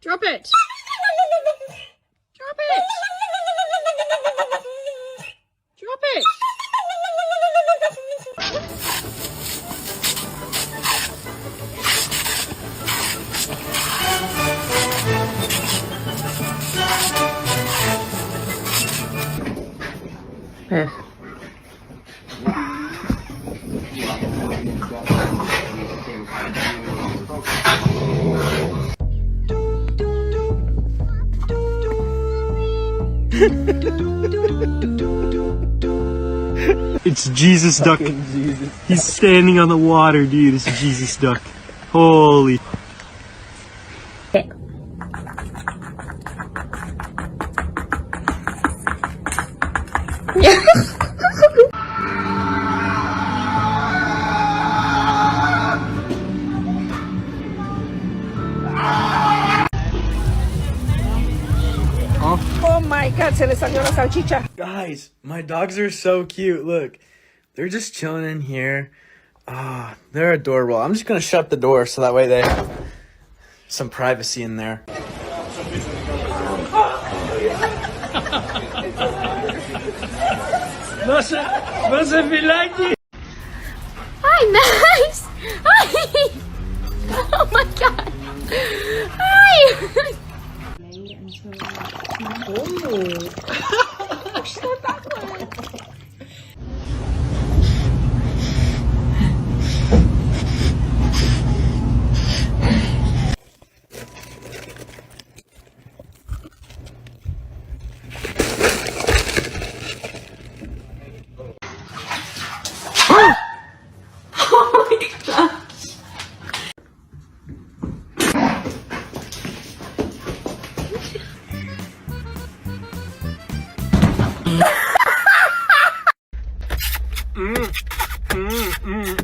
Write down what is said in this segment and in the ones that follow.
Drop it! Drop it! Drop it! Yes. It's Jesus Duck. Jesus. He's standing on the water, dude. It's Jesus Duck. Holy. Oh my God, se le salió la salchicha. Guys, my dogs are so cute. Look, they're just chilling in here. Ah, they're adorable. I'm just gonna shut the door so that way they have some privacy in there. No se like. Hi, Max! Hi! Oh my God! Hi! Oh, she's not that one. Oh my gosh.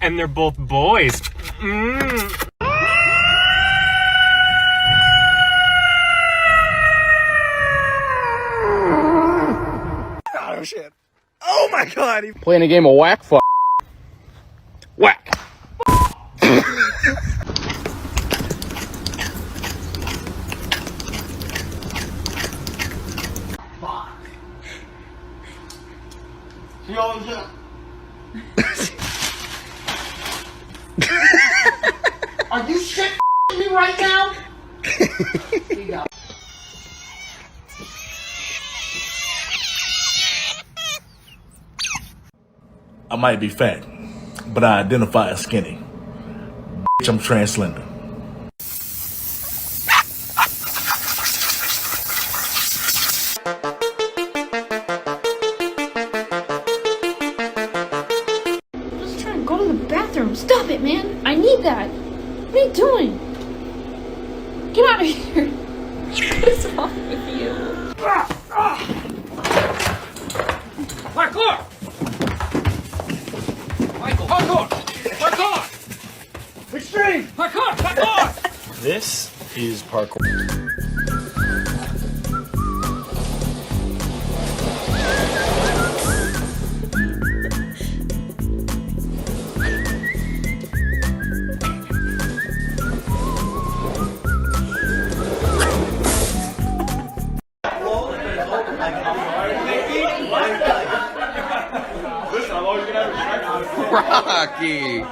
And they're both boys. Oh shit. Oh my God. Playing a game of whack fuck. Whack. Are you shit me right now? Here you go. I might be fat, but I identify as skinny. Bitch, I'm trans-slender. I'm just trying to go to the bathroom. Stop it, man. I need that. What are you doing? Get out of here. What is wrong with you? Parkour! Michael, parkour! Parkour! Extreme! Parkour! Parkour! This is parkour. Rocky.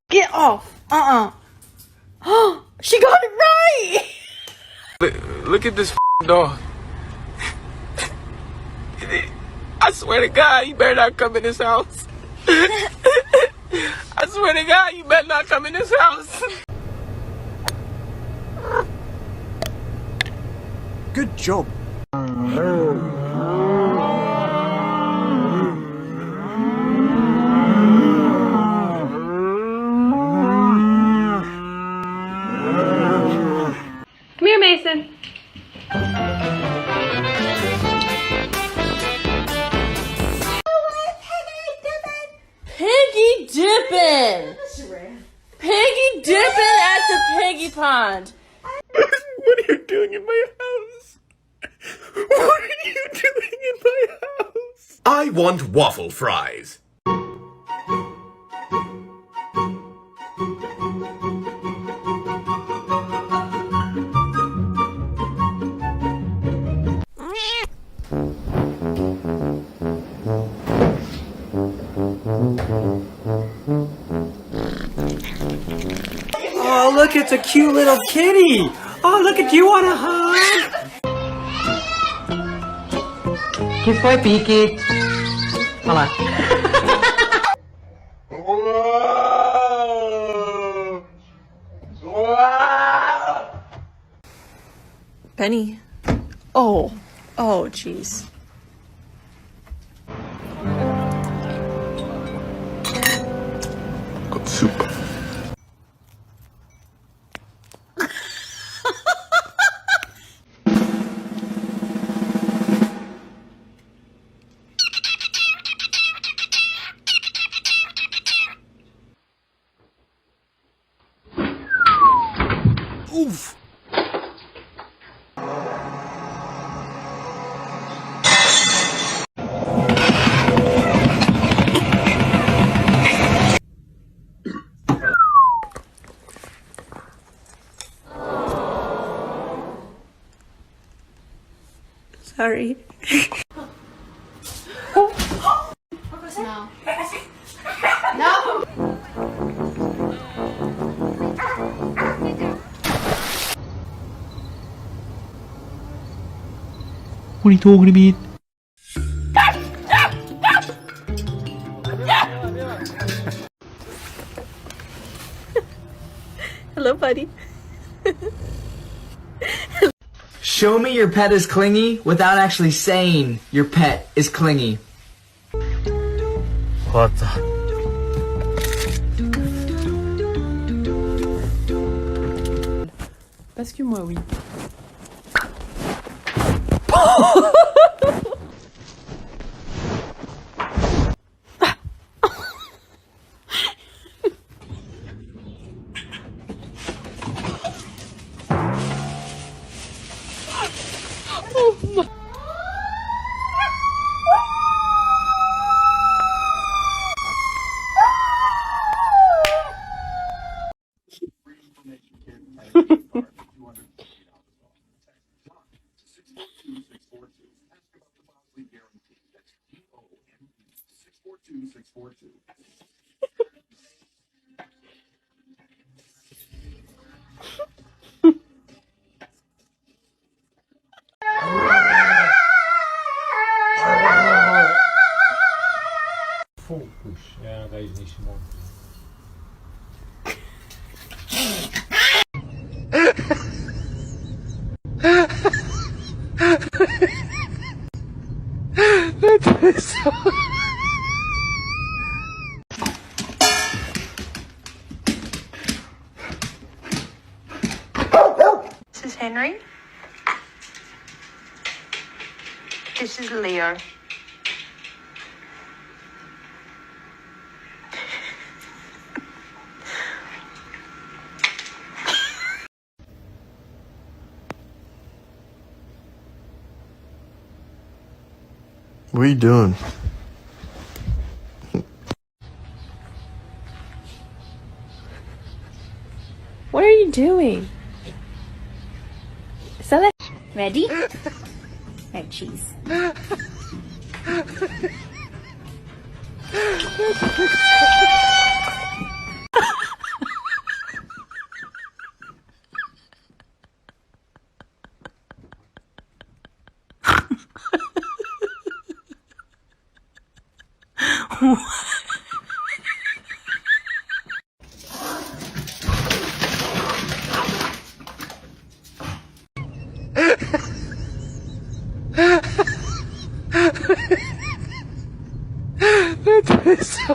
Get off. She got it right. Look at this dog. I swear to God, you better not come in this house. I swear to God, you better not come in this house. Good job. Piggy dipping! Piggy dipping at the piggy pond! What are you doing in my house? What are you doing in my house? I want waffle fries. Oh, look, it's a cute little kitty. Oh, look at you want a hug. Kiss my Piki. Hala. Penny. Oh, jeez. Soup. Oof. Sorry. No. No. What are you talking about? Hello, buddy. Show me your pet is clingy without actually saying your pet is clingy. What the? Parce que moi, oui. Fókusz, ja ga już nie śmą. This is Henry. This is Leo. What are you doing? What are you doing? Stella? Ready? Red cheese. That's so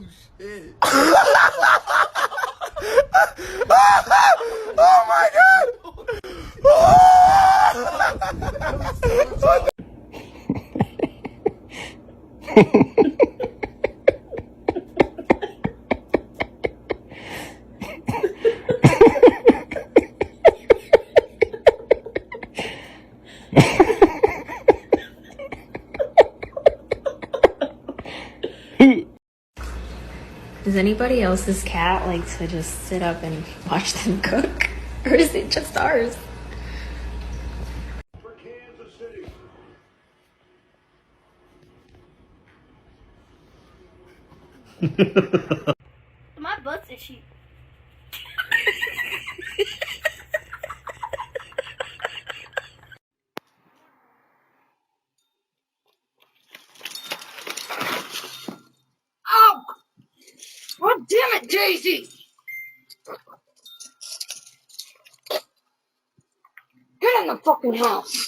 Oh shit. Oh my god! Does anybody else's cat like to just sit up and watch them cook? Or is it just ours? My butt's itchy. Ow! Oh, damn it, Daisy! Get in the fucking house!